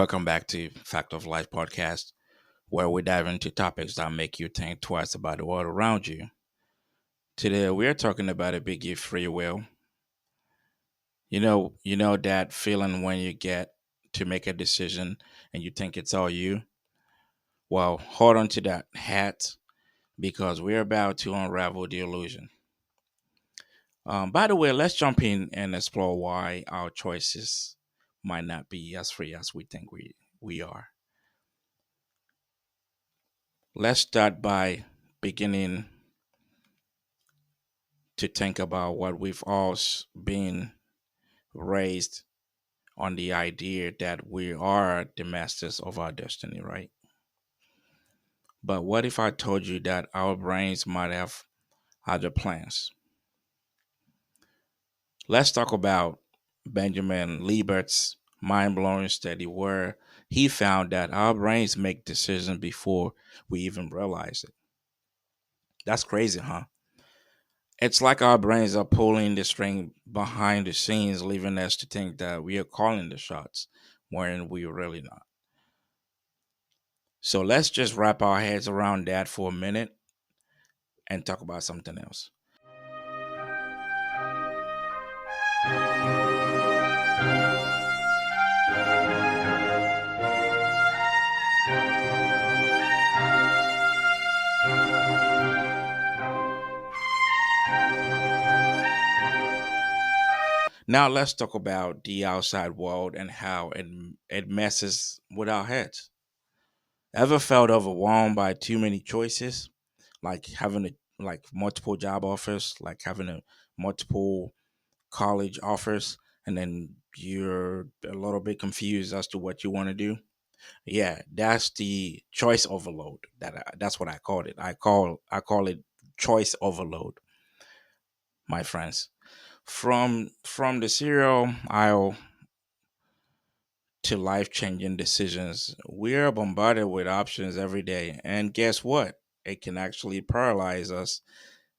Welcome back to Fact of Life podcast, where we dive into topics that make you think twice about the world around you. Today, we are talking about a biggie free will. You know that feeling when you get to make a decision and you think it's all you. Well, hold on to that hat because we're about to unravel the illusion. By the way, let's jump in and explore why our choices might not be as free as we think we are. Let's start by beginning to think about what we've all been raised on the idea that we are the masters of our destiny, right? But what if I told you that our brains might have other plans? Let's talk about Benjamin Liebert's mind blowing study where he found that our brains make decisions before we even realize it. That's crazy, huh? It's like our brains are pulling the string behind the scenes, leaving us to think that we are calling the shots when we're really not. So let's just wrap our heads around that for a minute and talk about something else. Now let's talk about the outside world and how it messes with our heads. Ever felt overwhelmed by too many choices, like having multiple job offers, like having a multiple college offers, and then you're a little bit confused as to what you want to do? Yeah, that's the choice overload. That's what I called it. I call it choice overload, my friends. From the cereal aisle to life changing decisions, we are bombarded with options every day, and guess what? It can actually paralyze us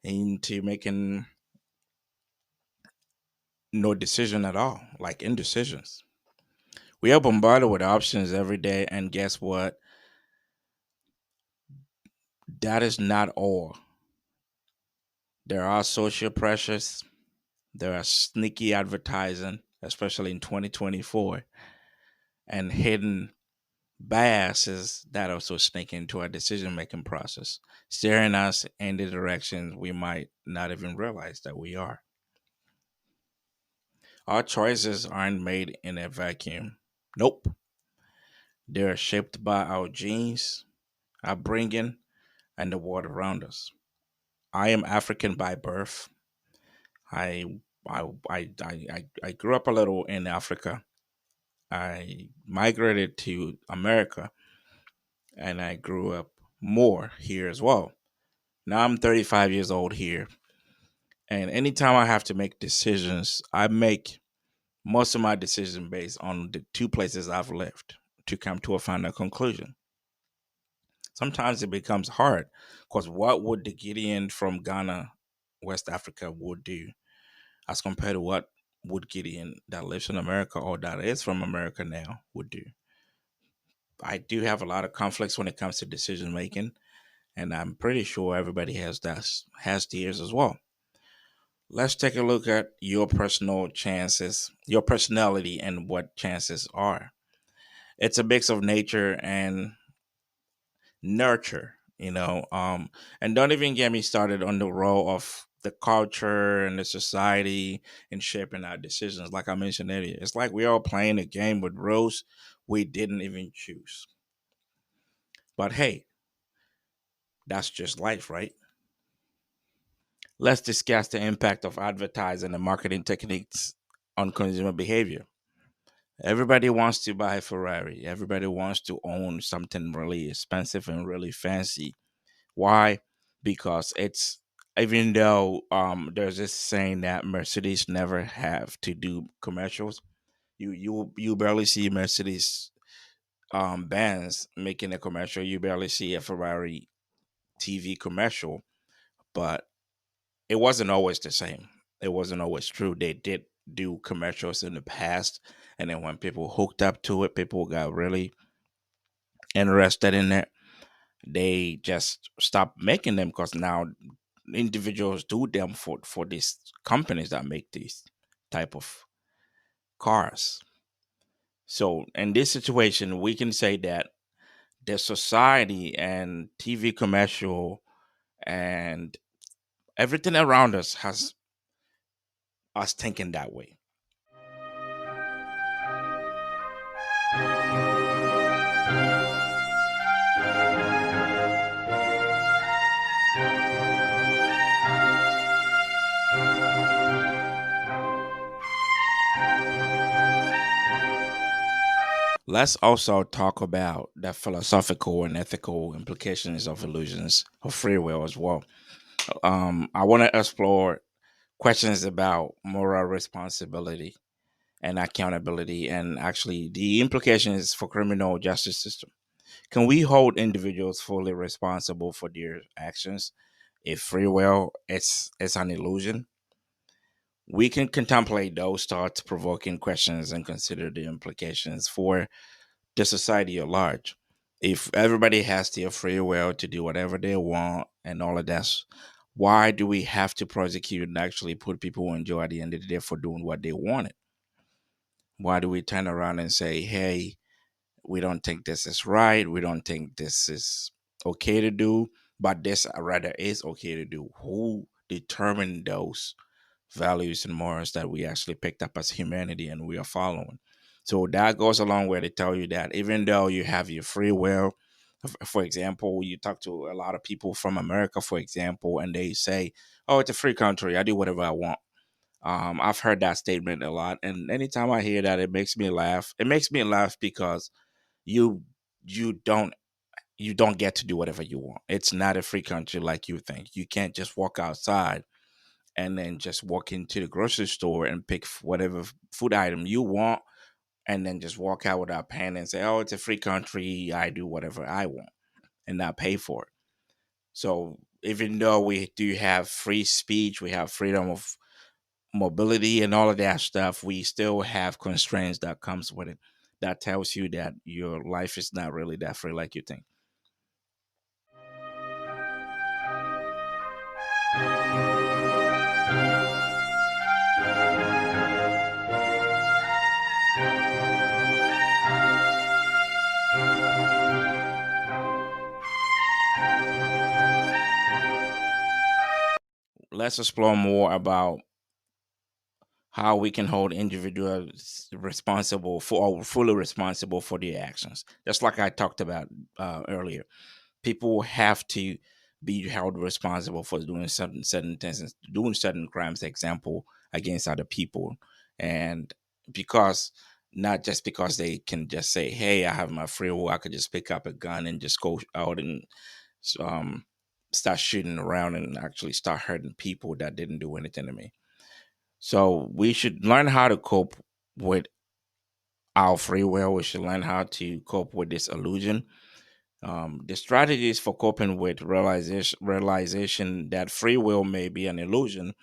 into making no decision at all, like indecisions. We are bombarded with options every day, and guess what? That is not all. There are social pressures, there are sneaky advertising, especially in 2024, and hidden biases that also sneak into our decision making process, steering us in the directions we might not even realize that we are. Our choices aren't made in a vacuum. Nope. They're shaped by our genes, our upbringing, and the world around us. I am African by birth. I I grew up a little in Africa. I migrated to America and I grew up more here as well. Now I'm 35 years old here. And anytime I have to make decisions, I make most of my decisions based on the two places I've lived to come to a final conclusion. Sometimes it becomes hard because what would the Gideon from Ghana, West Africa would do as compared to what would Gideon that lives in America or that is from America now would do? I do have a lot of conflicts when it comes to decision making, and I'm pretty sure everybody has theirs as well. Let's take a look at your personal chances, your personality, and what chances are. It's a mix of nature and nurture, and don't even get me started on the role of the culture and the society in shaping our decisions. Like I mentioned earlier, it's like we're all playing a game with rules we didn't even choose. But hey, that's just life, right? Let's discuss the impact of advertising and marketing techniques on consumer behavior. Everybody wants to buy a Ferrari. Everybody wants to own something really expensive and really fancy. Why? Because it's even though there's this saying that Mercedes never have to do commercials. You barely see Mercedes Benz making a commercial. You barely see a Ferrari TV commercial, but it wasn't always the same. It wasn't always true. They did do commercials in the past, And then when people hooked up to it, people got really interested in it. They just stopped making them because now individuals do them for these companies that make these type of cars. So in this situation, we can say that the society and TV commercial and everything around us has us thinking that way. Let's also talk about the philosophical and ethical implications of illusions of free will as well. I want to explore questions about moral responsibility and accountability, and actually the implications for criminal justice system. Can we hold individuals fully responsible for their actions if free will it's an illusion? We can contemplate those thought-provoking questions and consider the implications for the society at large. If everybody has their free will to do whatever they want and all of that, why do we have to prosecute and actually put people in jail at the end of the day for doing what they wanted? Why do we turn around and say, hey, we don't think this is right. We don't think this is okay to do, but this rather is okay to do. Who determined those values and morals that we actually picked up as humanity and we are following? So that goes along where they tell you that even though you have your free will, for example, you talk to a lot of people from America, for example, and they say, "Oh, it's a free country. I do whatever I want." I've heard that statement a lot, and anytime I hear that, it makes me laugh. It makes me laugh because you you don't you don't get to do whatever you want. It's not a free country like you think. You can't just walk outside and then just walk into the grocery store and pick whatever food item you want and then just walk out without paying and say, "Oh, it's a free country. I do whatever I want," and not pay for it. So even though we do have free speech, we have freedom of mobility and all of that stuff, we still have constraints that comes with it. That tells you that your life is not really that free like you think. Let's explore more about how we can hold individuals responsible for or fully responsible for their actions. Just like I talked about earlier, people have to be held responsible for doing certain things, doing certain crimes, example, against other people, and because not just because they can just say, "Hey, I have my free will, I could just pick up a gun and just go out and um, start shooting around and actually start hurting people that didn't do anything to me." So we should learn how to cope with our free will. We should learn how to cope with this illusion. The strategies for coping with realization that free will may be an illusion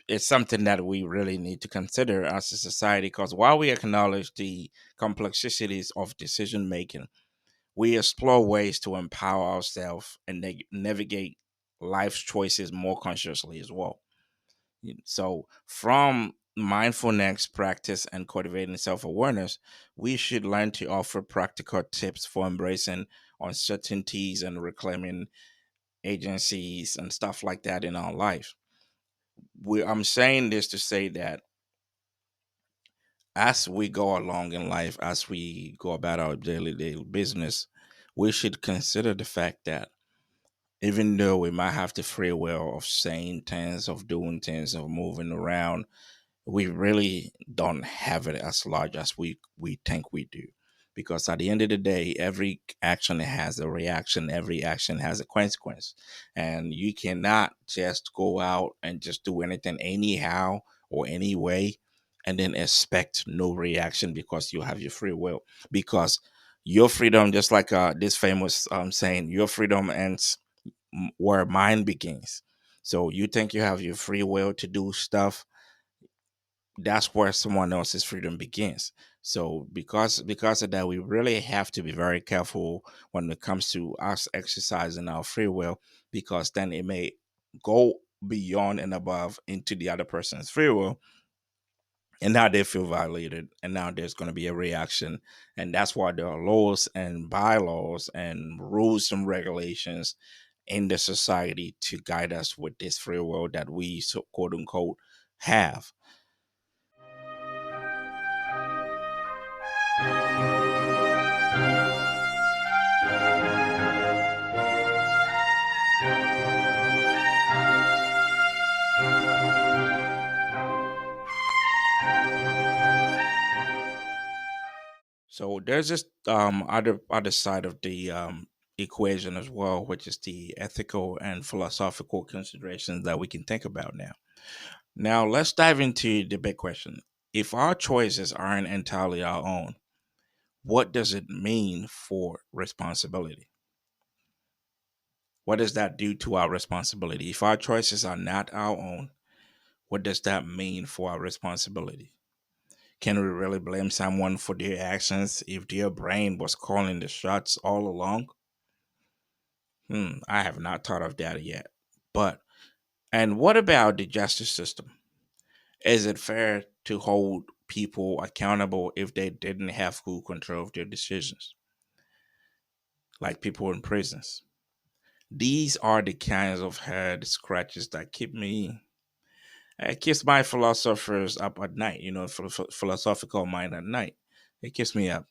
is something that we really need to consider as a society. Because while we acknowledge the complexities of decision making, we explore ways to empower ourselves and navigate life's choices more consciously as well. So, from mindfulness practice and cultivating self awareness, we should learn to offer practical tips for embracing uncertainties and reclaiming agencies and stuff like that in our life. I'm saying this to say that as we go along in life, as we go about our daily business, we should consider the fact that even though we might have the free will of saying things, of doing things, of moving around, we really don't have it as large as we think we do, because at the end of the day, every action has a reaction, every action has a consequence, and you cannot just go out and just do anything anyhow or anyway and then expect no reaction because you have your free will. Because your freedom, just like this famous saying, your freedom ends where mine begins. So you think you have your free will to do stuff, that's where someone else's freedom begins. So because of that, we really have to be very careful when it comes to us exercising our free will, because then it may go beyond and above into the other person's free will, and now they feel violated, and now there's going to be a reaction. And that's why there are laws and bylaws and rules and regulations in the society to guide us with this free will that we, so quote unquote, have. So there's this other side of the equation as well, which is the ethical and philosophical considerations that we can think about now. Now let's dive into the big question. If our choices aren't entirely our own, what does it mean for responsibility? What does that do to our responsibility? If our choices are not our own, what does that mean for our responsibility? Can we really blame someone for their actions if their brain was calling the shots all along? I have not thought of that yet. But, and what about the justice system? Is it fair to hold people accountable if they didn't have full control of their decisions, like people in prisons? These are the kinds of head scratches that keep me, it keeps my philosophers up at night, philosophical mind at night. It keeps me up.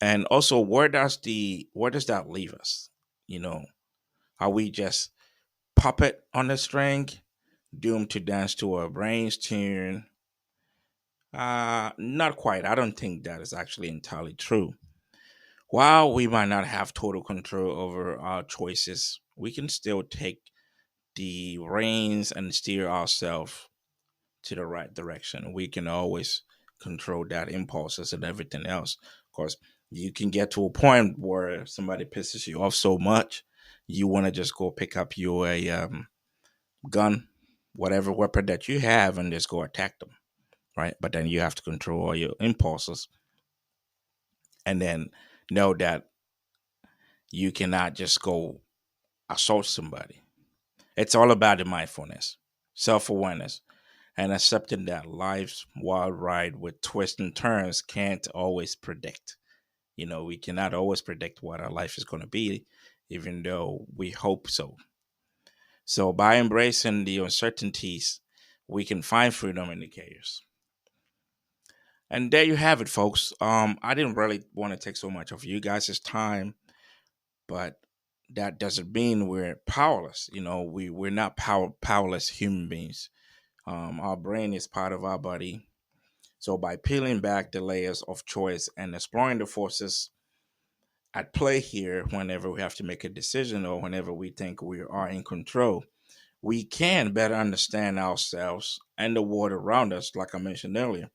And also, where does that leave us? You know, are we just puppet on the string, doomed to dance to our brain's tune? Not quite. I don't think that is actually entirely true. While we might not have total control over our choices, we can still take the reins and steer ourselves to the right direction. We can always control that impulses and everything else. Of course, you can get to a point where somebody pisses you off so much, you want to just go pick up your gun, whatever weapon that you have, and just go attack them, right? But then you have to control all your impulses, and then know that you cannot just go assault somebody. It's all about the mindfulness, self awareness, and accepting that life's wild ride with twists and turns can't always predict. We cannot always predict what our life is going to be, even though we hope so. So, by embracing the uncertainties, we can find freedom in the chaos. And there you have it, folks. I didn't really want to take so much of you guys' time, but that doesn't mean we're powerless. We're not powerless human beings. Our brain is part of our body. So by peeling back the layers of choice and exploring the forces at play here, whenever we have to make a decision or whenever we think we are in control, we can better understand ourselves and the world around us, like I mentioned earlier.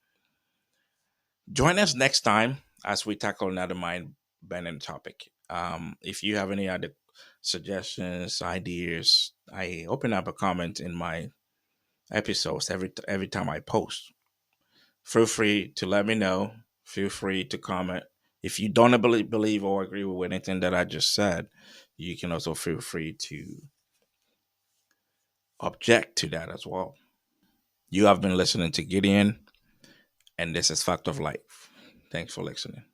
Join us next time as we tackle another mind bending topic. If you have any other suggestions, ideas, I open up a comment in my episodes every time I post. Feel free to let me know. Feel free to comment. If you don't believe or agree with anything that I just said, you can also feel free to object to that as well. You have been listening to Gideon, and this is Fact of Life. Thanks for listening.